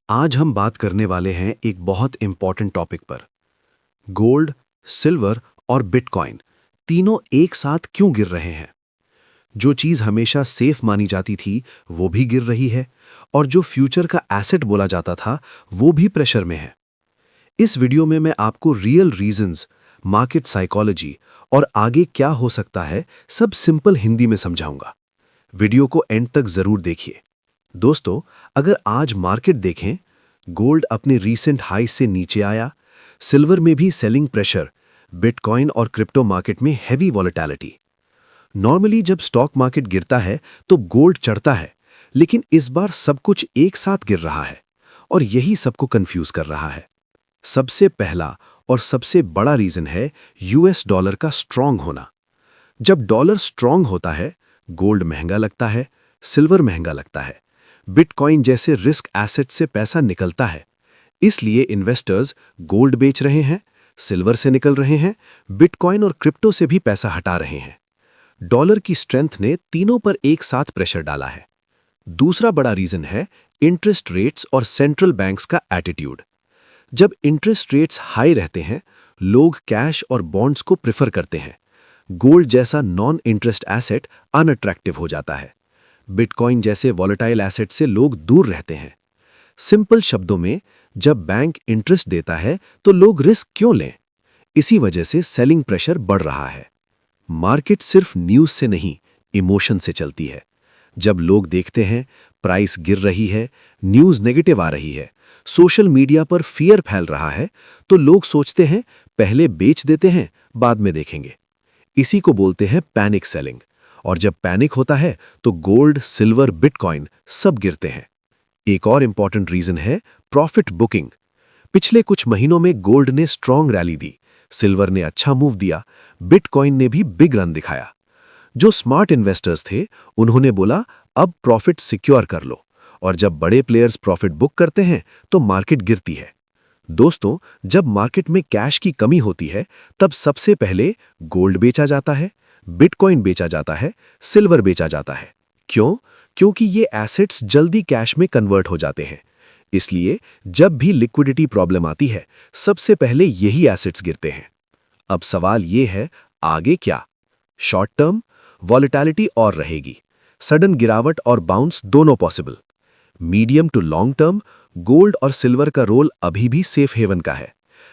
आज हम बात करने वाले हैं एक बहुत इंपॉर्टेंट टॉपिक पर। गोल्ड, सिल्वर और बिटकॉइन तीनों एक साथ क्यों गिर रहे हैं? जो चीज हमेशा सेफ मानी जाती थी वो भी गिर रही है, और जो फ्यूचर का एसेट बोला जाता था वो भी प्रेशर में है। इस वीडियो में मैं आपको रियल रीजंस, मार्केट साइकोलॉजी और आगे क्या हो सकता है सब सिंपल हिंदी में समझाऊंगा। वीडियो को एंड तक जरूर देखिए। दोस्तों, अगर आज मार्केट देखें, गोल्ड अपने रीसेंट हाई से नीचे आया, सिल्वर में भी सेलिंग प्रेशर, बिटकॉइन और क्रिप्टो मार्केट में हैवी वॉलेटिलिटी। नॉर्मली जब स्टॉक मार्केट गिरता है तो गोल्ड चढ़ता है, लेकिन इस बार सब कुछ एक साथ गिर रहा है और यही सबको कंफ्यूज कर रहा है। सबसे पहला और सबसे बड़ा रीजन है यूएस डॉलर का स्ट्रांग होना। जब डॉलर स्ट्रांग होता है, गोल्ड महंगा लगता है, सिल्वर महंगा लगता है, बिटकॉइन जैसे रिस्क एसेट से पैसा निकलता है। इसलिए इन्वेस्टर्स गोल्ड बेच रहे हैं, सिल्वर से निकल रहे हैं, बिटकॉइन और क्रिप्टो से भी पैसा हटा रहे हैं। डॉलर की स्ट्रेंथ ने तीनों पर एक साथ प्रेशर डाला है। दूसरा बड़ा रीजन है इंटरेस्ट रेट्स और सेंट्रल बैंक्स का एटीट्यूड। जब इंटरेस्ट रेट्स हाई रहते हैं, लोग कैश और बॉन्ड्स को प्रेफर करते हैं। गोल्ड जैसा नॉन इंटरेस्ट एसेट अनअट्रैक्टिव हो जाता है। बिटकॉइन जैसे वॉलेटाइल एसेट से लोग दूर रहते हैं। सिंपल शब्दों में, जब बैंक इंटरेस्ट देता है तो लोग रिस्क क्यों लें? इसी वजह से सेलिंग प्रेशर बढ़ रहा है। मार्केट सिर्फ न्यूज से नहीं, इमोशन से चलती है। जब लोग देखते हैं प्राइस गिर रही है, न्यूज नेगेटिव आ रही है, सोशल मीडिया पर फियर फैल रहा है, तो लोग सोचते हैं पहले बेच देते हैं, बाद में देखेंगे। इसी को बोलते हैं पैनिक सेलिंग। और जब पैनिक होता है तो गोल्ड, सिल्वर, बिटकॉइन सब गिरते हैं। एक और इंपॉर्टेंट रीजन है प्रॉफिट बुकिंग। पिछले कुछ महीनों में गोल्ड ने स्ट्रॉन्ग रैली दी, सिल्वर ने अच्छा मूव दिया, बिटकॉइन ने भी बिग रन दिखाया। जो स्मार्ट इन्वेस्टर्स थे उन्होंने बोला अब प्रॉफिट सिक्योर कर लो, और जब बड़े प्लेयर्स प्रॉफिट बुक करते हैं तो मार्केट गिरती है। दोस्तों, जब मार्केट में कैश की कमी होती है तब सबसे पहले गोल्ड बेचा जाता है, बिटकॉइन बेचा जाता है, सिल्वर बेचा जाता है। क्यों? क्योंकि ये एसेट्स जल्दी कैश में कन्वर्ट हो जाते हैं। इसलिए जब भी लिक्विडिटी प्रॉब्लम आती है, सबसे पहले यही एसेट्स गिरते हैं। अब सवाल ये है, आगे क्या? शॉर्ट टर्म वॉलेटिलिटी और रहेगी, सडन गिरावट और बाउंस दोनों possible. Medium to long term gold और सिल्वर का रोल अभी भी सेफ हेवन का है।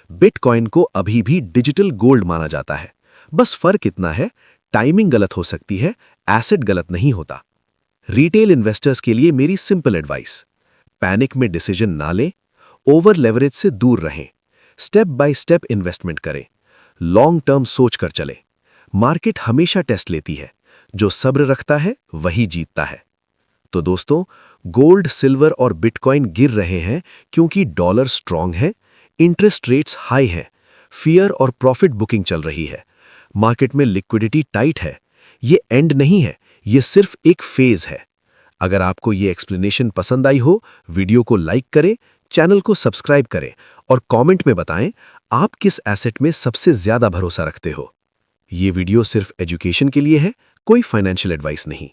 बिटकॉइन को अभी भी डिजिटल गोल्ड माना जाता है। बस फर्क इतना है, टाइमिंग गलत हो सकती है, एसेट गलत नहीं होता। रिटेल इन्वेस्टर्स के लिए मेरी सिंपल एडवाइस, पैनिक में डिसीजन ना लें, ओवर लेवरेज से दूर रहें, स्टेप बाय स्टेप इन्वेस्टमेंट करें, लॉन्ग टर्म सोच कर चलें। मार्केट हमेशा टेस्ट लेती है, जो सब्र रखता है वही जीतता है। तो दोस्तों, गोल्ड, सिल्वर और बिटकॉइन गिर रहे हैं क्योंकि डॉलर स्ट्रांग है, इंटरेस्ट रेट्स हाई हैं, फियर और प्रॉफिट बुकिंग चल रही है, मार्केट में लिक्विडिटी टाइट है। ये एंड नहीं है, ये सिर्फ एक फेज है। अगर आपको ये एक्सप्लेनेशन पसंद आई हो, वीडियो को लाइक करें, चैनल को सब्सक्राइब करें और कमेंट में बताएं आप किस एसेट में सबसे ज्यादा भरोसा रखते हो। ये वीडियो सिर्फ एजुकेशन के लिए है, कोई फाइनेंशियल एडवाइस नहीं।